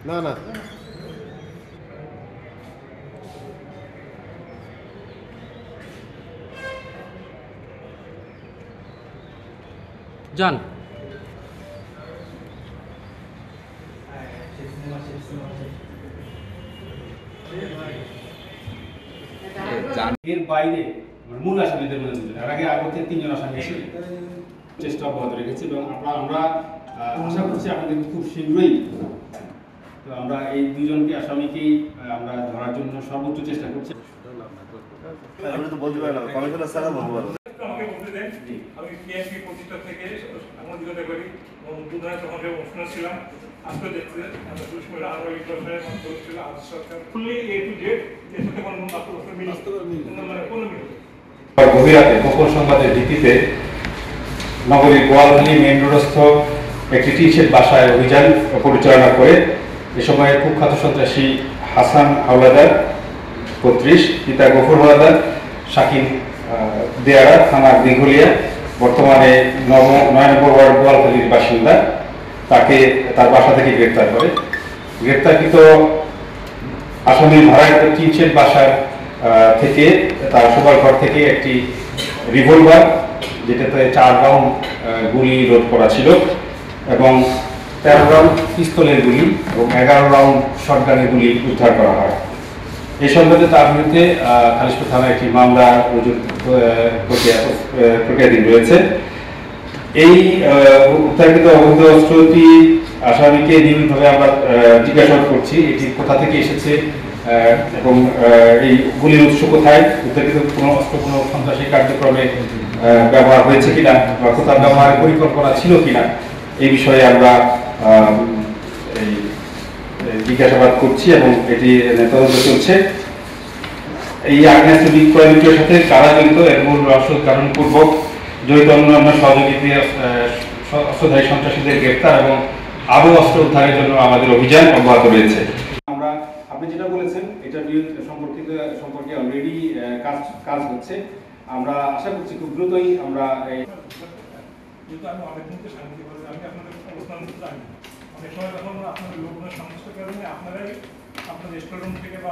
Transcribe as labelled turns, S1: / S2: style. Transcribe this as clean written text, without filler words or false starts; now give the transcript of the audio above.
S1: না না
S2: যান।
S3: এর বাইরে মূল আসামিদের মধ্যে দুজন, এর আগে আগতে 3 জন আসামি ছিল, চেষ্টা অব্যাহত রেখেছি এবং আমরা আশা করছি আপনাদের খুব শীঘ্রই তো আমরা এই 2 জনকে আসামিকেই আমরা ধরার জন্য সর্বোচ্চ চেষ্টা করছি।
S1: আমি তো বলতে পারি না, কমিশনার স্যার বলবো।
S4: আমাকে বলতে দেন, আমি পিএসপি প্রতিষ্ঠা থেকে আমার দিকে করি এবং দুধনায় তখন অনুষ্ঠান ছিলাম। আজকে দেখতে আমরা পুলিশ মহিলা আরো এই প্রশ্নের মাধ্যমে ছিল আজ সরকার ফুললি এ টু জেড এর সাথে কোনো মানে কোনো মিল
S3: গভীর রাতে গোপন সংবাদের ভিত্তিতে নগরীর গোয়ালখালী মেইন রোডস্থ একটি টি-শেড বাসায় অভিযান পরিচালনা করে এ সময় কুখ্যাত সন্ত্রাসী হাসান হাওলাদার 35, পিতা গফুর হাওলাদার, শাকিল দেয়ারা, থানা দীঘলিয়া, বর্তমানে 9 নম্বর ওয়ার্ড গোয়ালখালীর বাসিন্দা, তাকে তার বাসা থেকে গ্রেপ্তার করে। গ্রেপ্তারকৃত আসামির ভাড়ায় টি-শেড বাসার থেকে তার শোবার ঘর থেকে একটি রিভলভার, যেটাতে 4 রাউন্ড গুলি লোড করা ছিল এবং 13 রাউন্ড পিস্তলের গুলি এবং 11 রাউন্ড শটগানের গুলি উদ্ধার করা হয়। এই সংবাদে তার বিরুদ্ধে খালিশপুর থানায় একটি মামলা প্রক্রিয়াধীন রয়েছে। এই উদ্ধারকৃত অবৈধ অস্ত্রটি আসামিকে নিয়মিতভাবে আমরা জিজ্ঞাসাবাদ করছি, এটি কোথা থেকে এসেছে এবং এই গুলির উৎস কোথায়, উদ্ধারকৃত কোনো অস্ত্র কোনো সন্ত্রাসী কার্যক্রমে ব্যবহার হয়েছে কিনা বা কোথাও ব্যবহারের পরিকল্পনা ছিল কিনা, এই বিষয়ে আমরা জিজ্ঞাসাবাদ করছি এবং এটি তদন্ত চলছে। এই আগ্নেয়াস্ত্র বিক্রয় বিক্রয়ের সাথে কারা জড়িত এর মূল রহস্য কারণপূর্বক জড়িত অন্যান্য সহযোগীদের অস্ত্রধারী সন্ত্রাসীদের গ্রেপ্তার এবং আরও অস্ত্র উদ্ধারের জন্য আমাদের অভিযান অব্যাহত রয়েছে। আমরা আপনি যেটা বলেছেন এটা সম্পর্কে অলরেডি কাজ হচ্ছে। আমরা আশা করছি খুব দ্রুতই আমরা
S4: যেহেতু আমি অনেক মুহূর্তে শান্তিভাবে আমি আপনাদের অবস্থান জানি, অনেক সময় তখন আপনাদের লোকজনের সমস্যার কারণে আপনারাই আপনাদের স্টোররুম থেকে বা